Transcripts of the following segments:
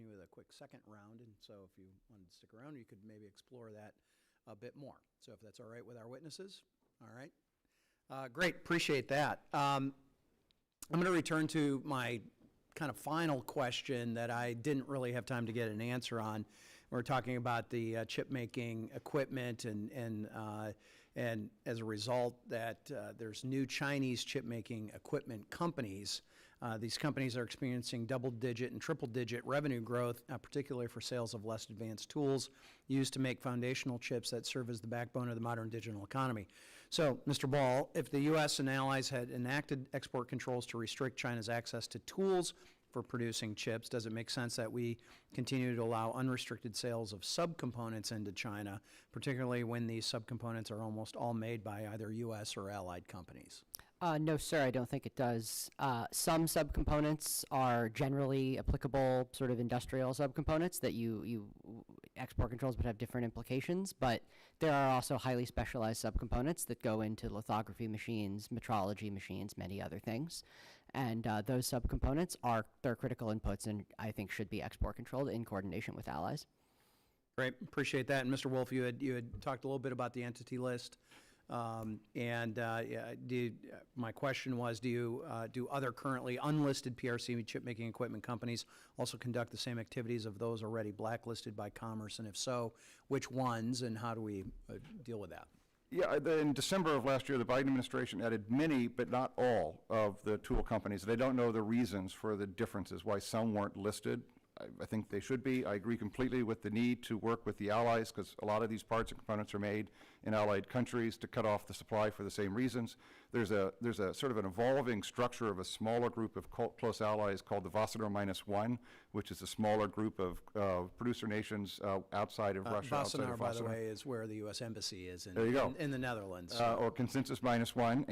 continue with a quick second round, and so if you wanted to stick around, you could maybe explore that a bit more. So if that's all right with our witnesses, all right. Great, appreciate that. I'm going to return to my kind of final question that I didn't really have time to get an answer on. We're talking about the chip-making equipment, and as a result that there's new Chinese chip-making equipment companies. These companies are experiencing double-digit and triple-digit revenue growth, particularly for sales of less advanced tools used to make foundational chips that serve as the backbone of the modern digital economy. So, Mr. Ball, if the U.S. and allies had enacted export controls to restrict China's access to tools for producing chips, does it make sense that we continue to allow unrestricted sales of subcomponents into China, particularly when these subcomponents are almost all made by either U.S. or allied companies? No, sir, I don't think it does. Some subcomponents are generally applicable sort of industrial subcomponents that you export controls would have different implications, but there are also highly specialized subcomponents that go into lithography machines, metrology machines, many other things. And those subcomponents they're critical inputs and I think should be export controlled in coordination with allies. Great, appreciate that. And Mr. Wolf, you had talked a little bit about the entity list. My question was, do other currently unlisted PRC chip-making equipment companies also conduct the same activities of those already blacklisted by Commerce? And if so, which ones, and how do we deal with that? Yeah, in December of last year, the Biden administration added many, but not all, of the tool companies. They don't know the reasons for the differences, why some weren't listed. I think they should be. I agree completely with the need to work with the allies, because a lot of these parts and components are made in allied countries to cut off the supply for the same reasons. There's a sort of an evolving structure of a smaller group of close allies called the Wassenaar -1, which is a smaller group of producer nations outside of Russia. Wassenaar, by the way, is where the U.S. Embassy is in, there you go. in the Netherlands. Or Consensus -1,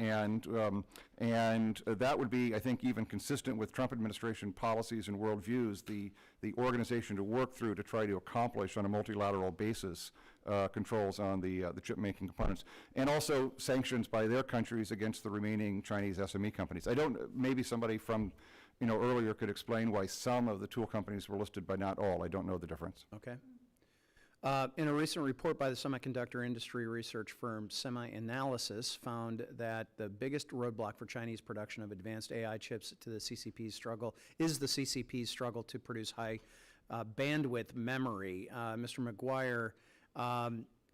and that would be, I think, even consistent with Trump administration policies and worldviews, the organization to work through to try to accomplish on a multilateral basis controls on the chip-making components, and also sanctions by their countries against the remaining Chinese SME companies. Maybe somebody from, earlier could explain why some of the tool companies were listed, but not all. I don't know the difference. Okay. In a recent report by the semiconductor industry research firm Semi-Analysis found that the biggest roadblock for Chinese production of advanced AI chips is the CCP's struggle to produce high bandwidth memory. Mr. McGuire,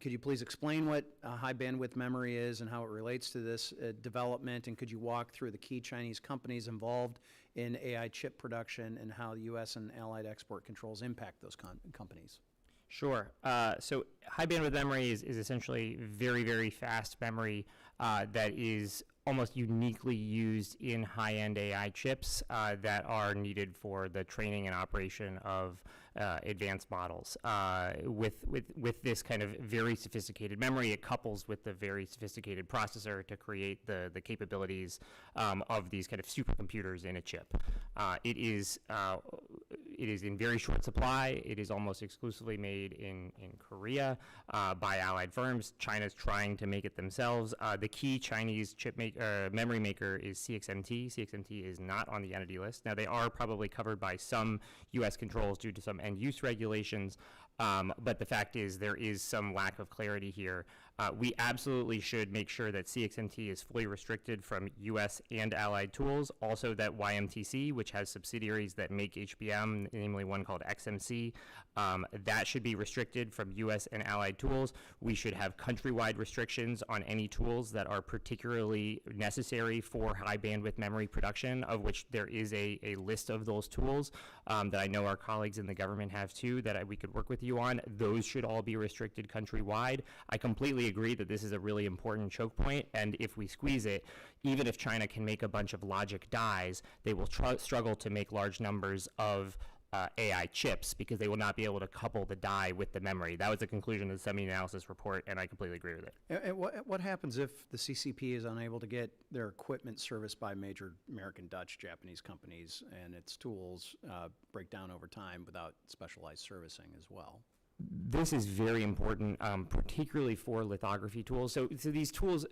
could you please explain what high bandwidth memory is and how it relates to this development, and could you walk through the key Chinese companies involved in AI chip production and how the U.S. and allied export controls impact those companies? Sure. So high bandwidth memory is essentially very, very fast memory that is almost uniquely used in high-end AI chips that are needed for the training and operation of advanced models. With this kind of very sophisticated memory, it couples with the very sophisticated processor to create the capabilities of these kind of supercomputers in a chip. It is in very short supply. It is almost exclusively made in Korea by allied firms. China's trying to make it themselves. The key Chinese memory maker is CXMT. CXMT is not on the entity list. Now, they are probably covered by some U.S. controls due to some end-use regulations, but the fact is there is some lack of clarity here. We absolutely should make sure that CXMT is fully restricted from U.S. and allied tools. Also that YMTC, which has subsidiaries that make HBM, namely one called XMC, that should be restricted from U.S. and allied tools. We should have countrywide restrictions on any tools that are particularly necessary for high bandwidth memory production, of which there is a list of those tools that I know our colleagues in the government have too, that we could work with you on. Those should all be restricted countrywide. I completely agree that this is a really important choke point, and if we squeeze it, even if China can make a bunch of logic dies, they will struggle to make large numbers of AI chips because they will not be able to couple the die with the memory. That was the conclusion of the Semi-Analysis report, and I completely agree with it. And what happens if the CCP is unable to get their equipment serviced by major American, Dutch, Japanese companies, and its tools break down over time without specialized servicing as well? This is very important, particularly for lithography tools. So these tools,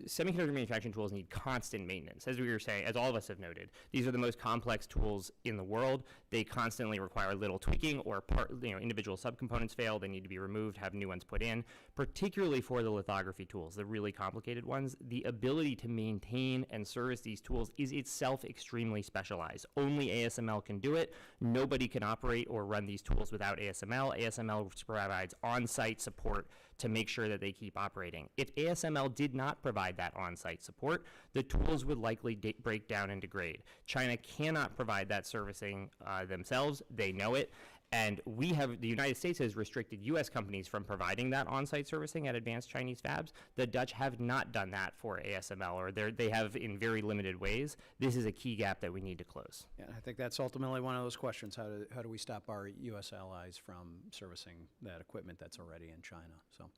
semiconductor manufacturing tools need constant maintenance. As we were saying, as all of us have noted, these are the most complex tools in the world. They constantly require little tweaking, or individual subcomponents fail, they need to be removed, have new ones put in. Particularly for the lithography tools, the really complicated ones, the ability to maintain and service these tools is itself extremely specialized. Only ASML can do it. Nobody can operate or run these tools without ASML. ASML provides on-site support to make sure that they keep operating. If ASML did not provide that on-site support, the tools would likely break down and degrade. China cannot provide that servicing themselves. They know it. And the United States has restricted U.S. companies from providing that on-site servicing at advanced Chinese fabs. The Dutch have not done that for ASML, or they have in very limited ways. This is a key gap that we need to close. Yeah, I think that's ultimately one of those questions. How do we stop our U.S. allies from servicing that equipment that's already in China? So,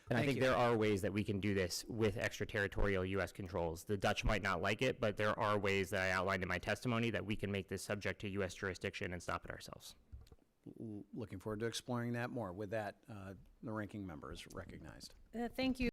And I thank think you. there are ways that we can do this with extraterritorial U.S. controls. The Dutch might not like it, but there are ways that I outlined in my testimony that we can make this subject to U.S. jurisdiction and stop it ourselves. Looking forward to exploring that more. With that, the ranking member is recognized. Thank you.